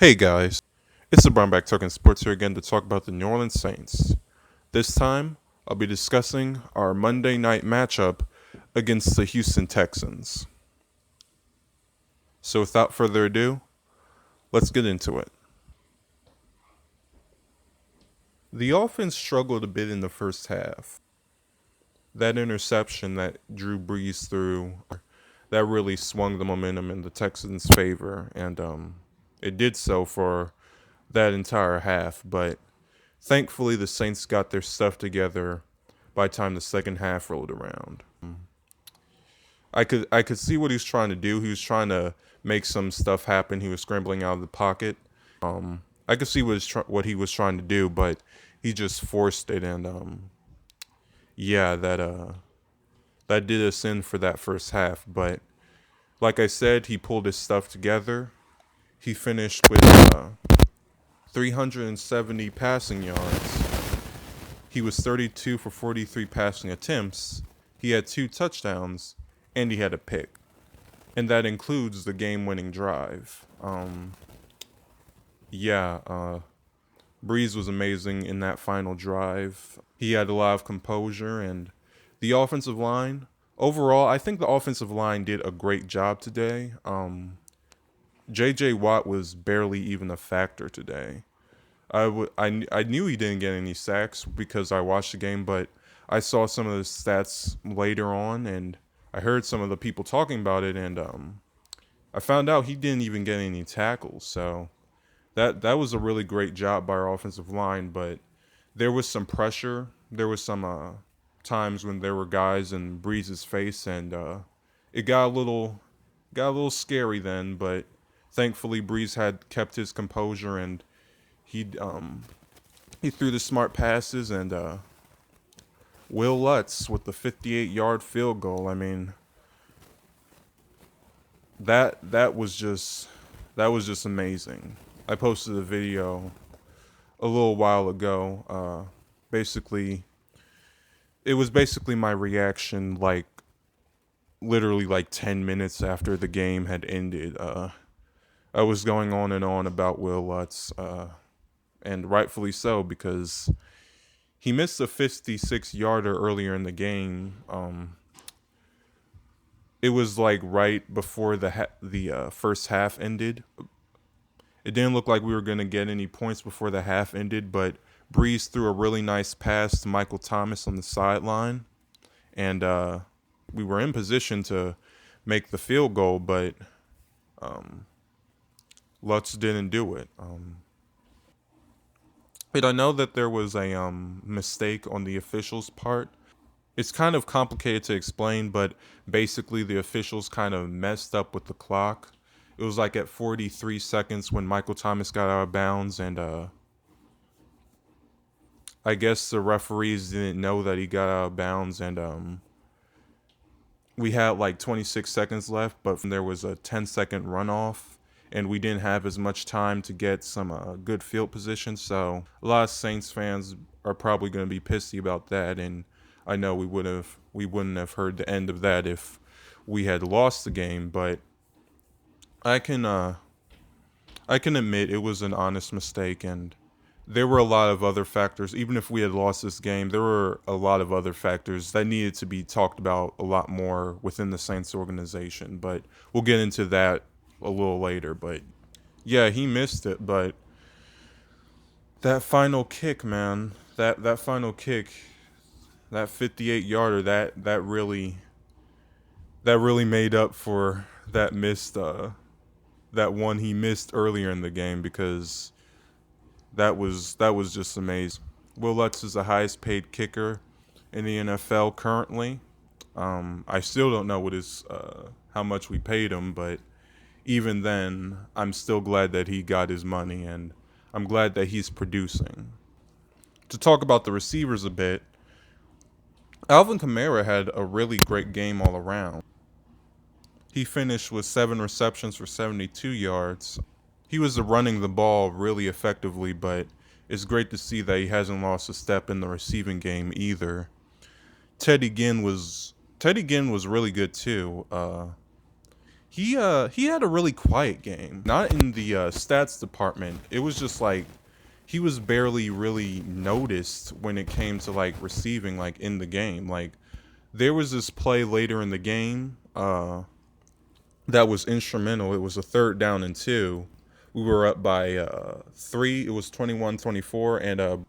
Hey guys, it's the Brownbag Talking Sports here again to talk about the New Orleans Saints. This time, I'll be discussing our Monday night matchup against the Houston Texans. So without further ado, let's get into it. The offense struggled a bit in the first half. That interception that Drew Brees threw, that really swung the momentum in the Texans' favor, and it did so for that entire half, but thankfully, the Saints got their stuff together by the time the second half rolled around. I could see what he was trying to do. He was trying to make some stuff happen. He was scrambling out of the pocket. I could see what he was trying to do, but he just forced it, and yeah, that did us in for that first half. But like I said, he pulled his stuff together. He finished with 370 passing yards. He was 32 for 43 passing attempts. He had 2 touchdowns, and he had a pick. And that includes the game-winning drive. Breeze was amazing in that final drive. He had a lot of composure, and the offensive line, overall, I think the offensive line did a great job today. J.J. Watt was barely even a factor today. I knew he didn't get any sacks because I watched the game, but I saw some of the stats later on, and I heard some of the people talking about it, and I found out he didn't even get any tackles. So that was a really great job by our offensive line, but there was some pressure. There was some times when there were guys in Breeze's face, and it got a little scary then. But thankfully, Breeze had kept his composure, and he threw the smart passes, and Will Lutz with the 58-yard field goal. I mean, that was just amazing. I posted a video a little while ago. Basically, it was basically my reaction, like literally like 10 minutes after the game had ended. I was going on and on about Will Lutz, and rightfully so, because he missed a 56-yarder earlier in the game. It was like right before the first half ended. It didn't look like we were going to get any points before the half ended, but Breeze threw a really nice pass to Michael Thomas on the sideline, and we were in position to make the field goal, but Lutz didn't do it. But I know that there was a mistake on the officials' part. It's kind of complicated to explain, but basically the officials kind of messed up with the clock. It was like at 43 seconds when Michael Thomas got out of bounds, and I guess the referees didn't know that he got out of bounds, and we had like 26 seconds left, but there was a 10-second runoff, and we didn't have as much time to get some good field position. So a lot of Saints fans are probably going to be pissy about that, and I know we wouldn't have heard the end of that if we had lost the game. But I can admit it was an honest mistake, and there were a lot of other factors. Even if we had lost this game, there were a lot of other factors that needed to be talked about a lot more within the Saints organization. But we'll get into that a little later. But yeah, he missed it. But that final kick, man, that final kick, that 58-yarder, that really made up for that missed that one he missed earlier in the game, because that was just amazing. Will Lutz is the highest paid kicker in the NFL currently. I still don't know how much we paid him, but even then, I'm still glad that he got his money, and I'm glad that he's producing. To talk about the receivers a bit, Alvin Kamara had a really great game all around. He finished with 7 receptions for 72 yards. He was running the ball really effectively, but it's great to see that he hasn't lost a step in the receiving game either. Teddy Ginn was really good too. he had a really quiet game. Not in the stats department. It was just like he was barely really noticed when it came to like receiving like in the game. Like there was this play later in the game that was instrumental. It was a 3rd down and 2. We were up by 3. It was 21-24, and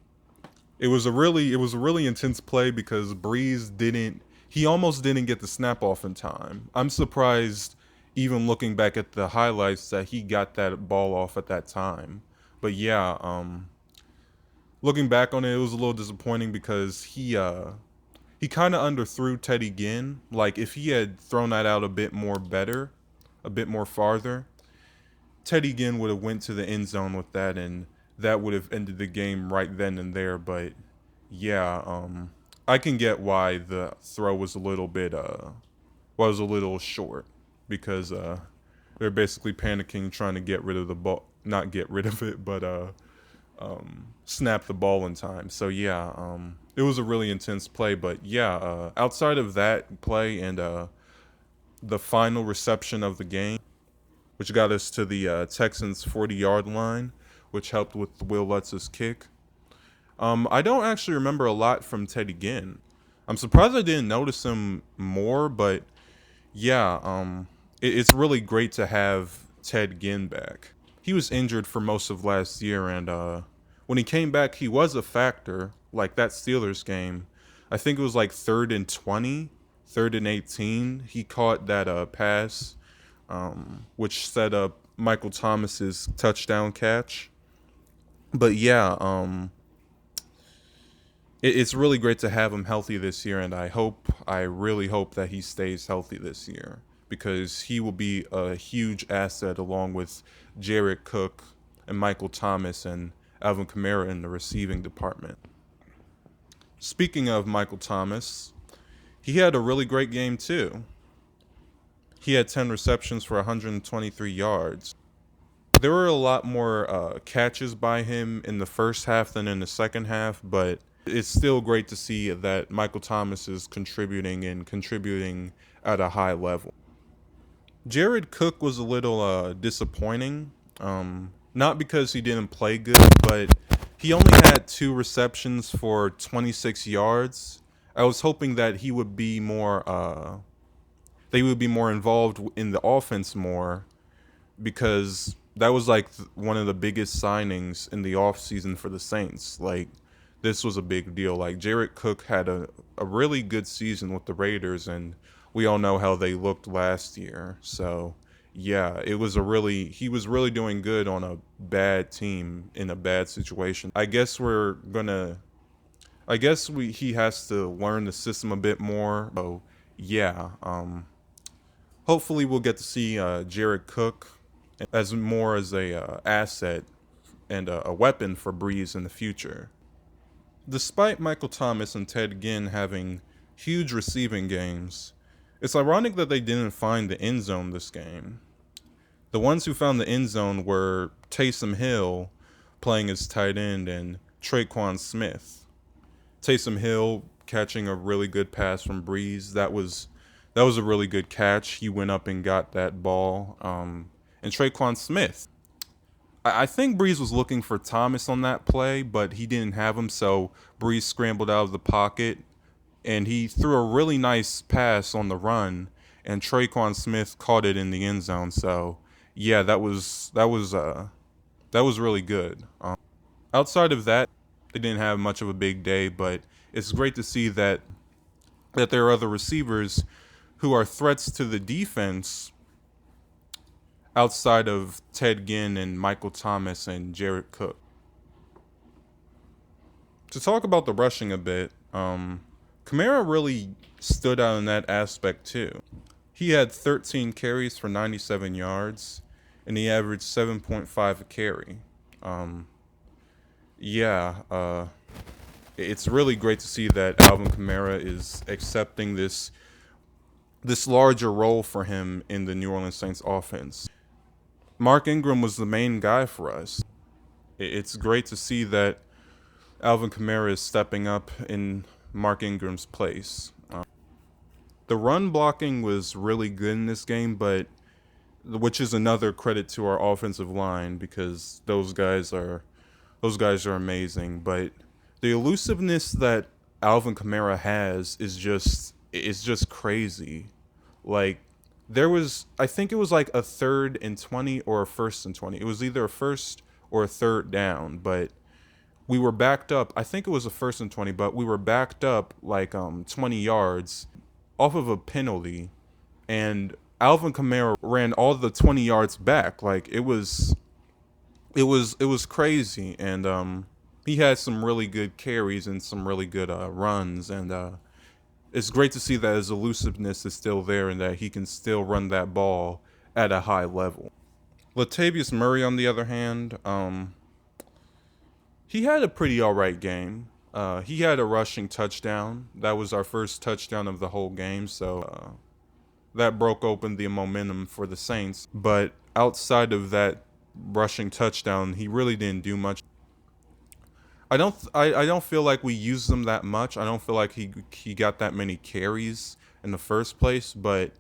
it was a really intense play because Breeze didn't he almost didn't get the snap off in time. I'm surprised, even looking back at the highlights, that he got that ball off at that time. But yeah, looking back on it, it was a little disappointing because he kind of underthrew Teddy Ginn. Like if he had thrown that out a bit more better, a bit more farther, Teddy Ginn would have went to the end zone with that, and that would have ended the game right then and there. But yeah, I can get why the throw was a little bit was a little short because they're basically panicking, trying to get rid of the ball, not get rid of it, but snap the ball in time. So yeah, it was a really intense play. But yeah, outside of that play and the final reception of the game, which got us to the Texans 40-yard line, which helped with Will Lutz's kick. I don't actually remember a lot from Teddy Ginn. I'm surprised I didn't notice him more, but yeah, it's really great to have Ted Ginn back. He was injured for most of last year, and when he came back, he was a factor. Like that Steelers game, I think it was like 3rd and 20, 3rd and 18. He caught that pass, which set up Michael Thomas's touchdown catch. But yeah, it's really great to have him healthy this year, and I really hope that he stays healthy this year because he will be a huge asset along with Jared Cook and Michael Thomas and Alvin Kamara in the receiving department. Speaking of Michael Thomas, he had a really great game too. He had 10 receptions for 123 yards. There were a lot more catches by him in the first half than in the second half, but it's still great to see that Michael Thomas is contributing at a high level. Jared Cook was a little disappointing, not because he didn't play good, but he only had 2 receptions for 26 yards. I was hoping that he would be more, they would be more involved in the offense more, because that was like one of the biggest signings in the offseason for the Saints. Like, this was a big deal. Like, Jared Cook had a really good season with the Raiders, and we all know how they looked last year. So, yeah, he was really doing good on a bad team in a bad situation. I guess he has to learn the system a bit more. So, yeah, hopefully we'll get to see Jared Cook as more as a asset and a weapon for Breeze in the future. Despite Michael Thomas and Ted Ginn having huge receiving games, it's ironic that they didn't find the end zone this game. The ones who found the end zone were Taysom Hill playing as tight end and Traquan Smith. Taysom Hill catching a really good pass from Breeze. That was a really good catch. He went up and got that ball. And Traquan Smith, I think Breeze was looking for Thomas on that play, but he didn't have him, so Breeze scrambled out of the pocket, and he threw a really nice pass on the run, and Traquan Smith caught it in the end zone. So, yeah, that was really good. Outside of that, they didn't have much of a big day, but it's great to see that there are other receivers who are threats to the defense outside of Ted Ginn and Michael Thomas and Jared Cook. To talk about the rushing a bit, Kamara really stood out in that aspect too. He had 13 carries for 97 yards, and he averaged 7.5 a carry. It's really great to see that Alvin Kamara is accepting this larger role for him in the New Orleans Saints offense. Mark Ingram was the main guy for us. It's great to see that Alvin Kamara is stepping up in Mark Ingram's place. The run blocking was really good in this game, but which is another credit to our offensive line because those guys are amazing. But the elusiveness that Alvin Kamara has is just crazy. Like I think it was like a 3rd and 20 or a 1st and 20. It was either a first or a third down, but we were backed up. I think it was a 1st and 20, but we were backed up like 20 yards off of a penalty, and Alvin Kamara ran all the 20 yards back. Like it was crazy, and he had some really good carries and some really good runs, and it's great to see that his elusiveness is still there and that he can still run that ball at a high level. Latavius Murray, on the other hand, he had a pretty all right game. He had a rushing touchdown. That was our first touchdown of the whole game, so that broke open the momentum for the Saints. But outside of that rushing touchdown, he really didn't do much. I don't feel like we used him that much. I don't feel like he got that many carries in the first place. But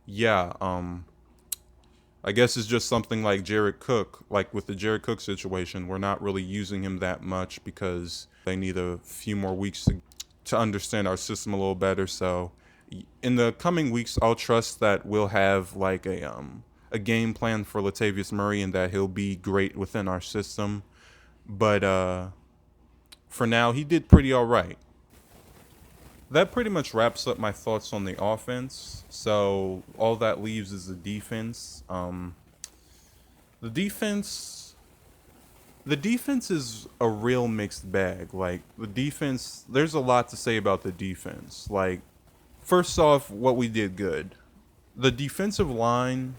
yeah, I guess it's just something like Jared Cook. Like with the Jared Cook situation, we're not really using him that much because they need a few more weeks to understand our system a little better. So in the coming weeks, I'll trust that we'll have like a game plan for Latavius Murray and that he'll be great within our system. But for now, he did pretty all right. That pretty much wraps up my thoughts on the offense. So all that leaves is the defense. The defense, the defense is a real mixed bag. Like the defense, there's a lot to say about the defense. Like first off, what we did good. The defensive line,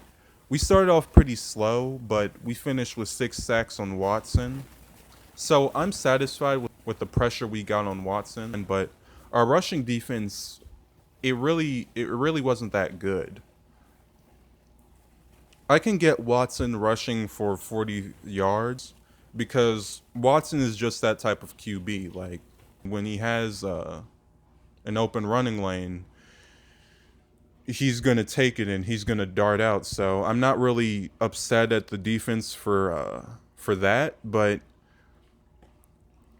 we started off pretty slow, but we finished with 6 sacks on Watson. So I'm satisfied with the pressure we got on Watson, but our rushing defense, it really wasn't that good. I can get Watson rushing for 40 yards because Watson is just that type of QB. Like when he has an open running lane, he's going to take it and he's going to dart out. So I'm not really upset at the defense for that, but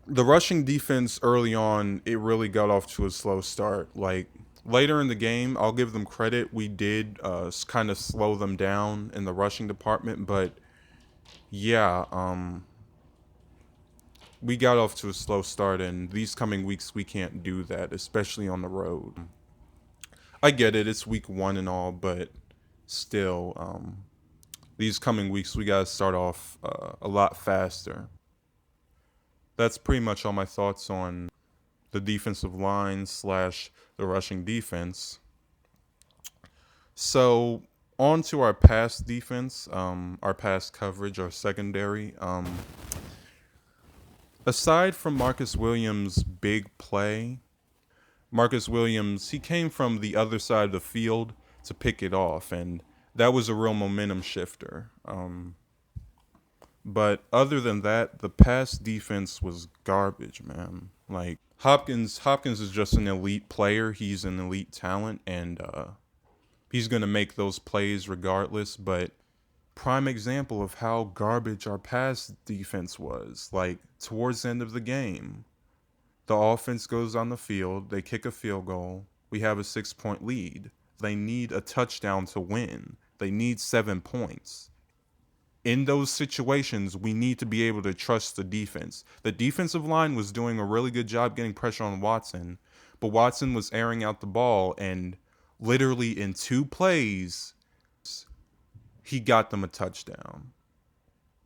the rushing defense early on, it really got off to a slow start. Like later in the game, I'll give them credit. We did kind of slow them down in the rushing department, but yeah, we got off to a slow start, and these coming weeks we can't do that, especially on the road. I get it; it's week 1 and all, but still, these coming weeks we gotta start off a lot faster. That's pretty much all my thoughts on the defensive line slash the rushing defense. So on to our pass defense, our pass coverage, our secondary. Aside from Marcus Williams' big play, Marcus Williams, he came from the other side of the field to pick it off, and that was a real momentum shifter. But other than that, the pass defense was garbage, man. Like Hopkins is just an elite player. He's an elite talent, and he's gonna make those plays regardless. But prime example of how garbage our pass defense was. Like towards the end of the game, the offense goes on the field, they kick a field goal, we have a 6-point lead. They need a touchdown to win. They need 7 points. In those situations, we need to be able to trust the defense. The defensive line was doing a really good job getting pressure on Watson, but Watson was airing out the ball, and literally in 2 plays, he got them a touchdown.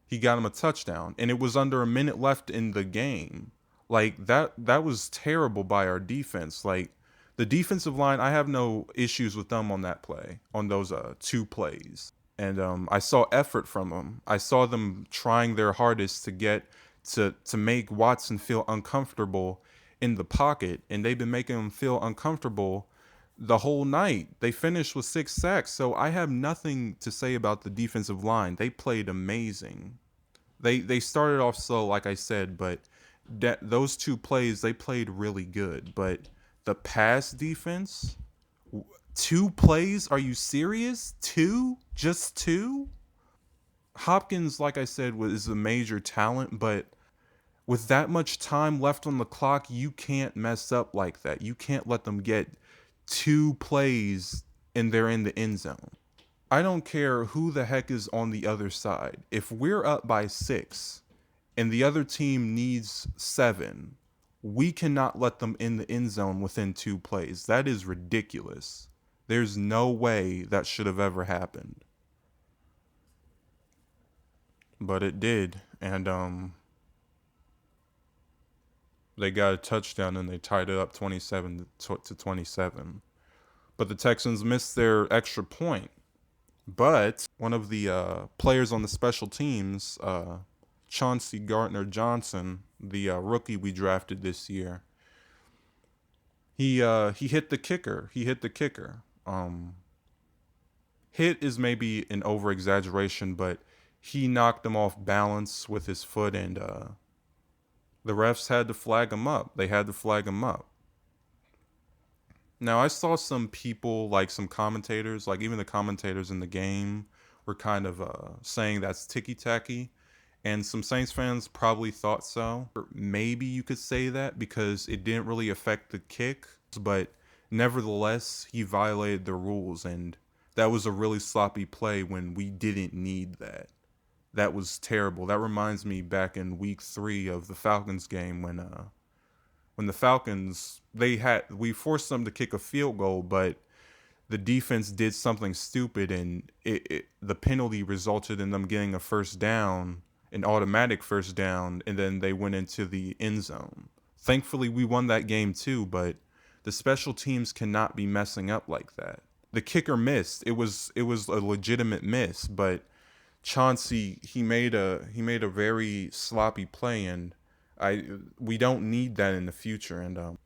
And it was under a minute left in the game. Like that was terrible by our defense. Like the defensive line, I have no issues with them on that play, on those 2 plays. And I saw effort from them. I saw them trying their hardest to get to make Watson feel uncomfortable in the pocket, and they've been making him feel uncomfortable the whole night. They finished with 6 sacks, so I have nothing to say about the defensive line. They played amazing. They started off slow, like I said, but those 2 plays they played really good. But the pass defense, 2 plays? Are you serious? 2? Just 2? Hopkins, like I said, is a major talent, but with that much time left on the clock, you can't mess up like that. You can't let them get 2 plays and they're in the end zone. I don't care who the heck is on the other side. If we're up by 6 and the other team needs 7, we cannot let them in the end zone within 2 plays. That is ridiculous. There's no way that should have ever happened. But it did. And they got a touchdown and they tied it up 27 to 27. But the Texans missed their extra point. But one of the players on the special teams, Chauncey Gardner-Johnson, the rookie we drafted this year, he hit the kicker. Hit is maybe an over exaggeration, but he knocked him off balance with his foot, and the refs had to flag him up. They had to flag him up. Now, I saw some people, like some commentators, like even the commentators in the game, were kind of saying that's ticky-tacky. And some Saints fans probably thought so. Or maybe you could say that because it didn't really affect the kick. But nevertheless, he violated the rules. And that was a really sloppy play when we didn't need that. That was terrible. That reminds me back in week 3 of the Falcons game when the Falcons, we forced them to kick a field goal, but the defense did something stupid, and the penalty resulted in them getting a first down, an automatic first down, and then they went into the end zone. Thankfully, we won that game too, but the special teams cannot be messing up like that. The kicker missed. It was a legitimate miss, but Chauncey, he made a very sloppy play, and we don't need that in the future, and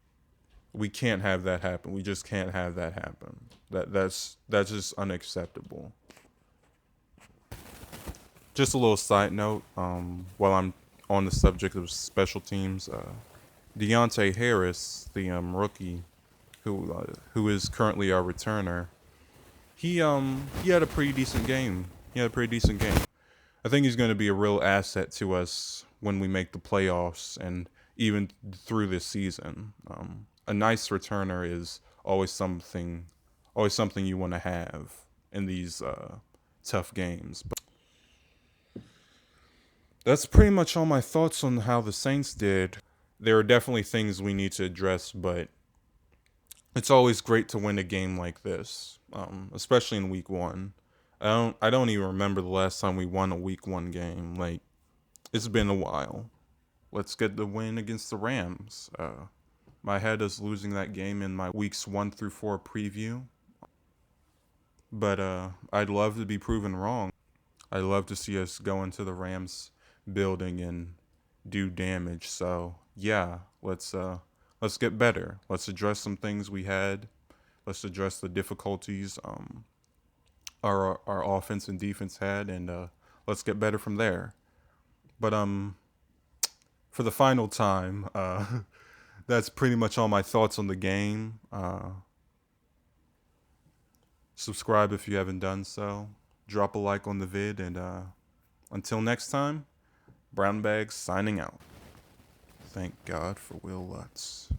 we can't have that happen. We just can't have that happen. That's just unacceptable. Just a little side note, while I'm on the subject of special teams, Deontay Harris, the rookie, who is currently our returner, he had a pretty decent game. I think he's going to be a real asset to us when we make the playoffs and even through this season. A nice returner is always something you want to have in these tough games. But that's pretty much all my thoughts on how the Saints did. There are definitely things we need to address, but it's always great to win a game like this, especially in week 1. I don't even remember the last time we won a week 1 game. Like, it's been a while. Let's get the win against the Rams. My head is losing that game in my weeks 1 through 4 preview. But I'd love to be proven wrong. I'd love to see us go into the Rams building and do damage. So yeah, let's get better. Let's address some things we had. Let's address the difficulties our offense and defense had, and let's get better from there. But for the final time, that's pretty much all my thoughts on the game. Subscribe if you haven't done so. Drop a like on the vid, and until next time, Brownbag signing out. Thank God for Will Lutz.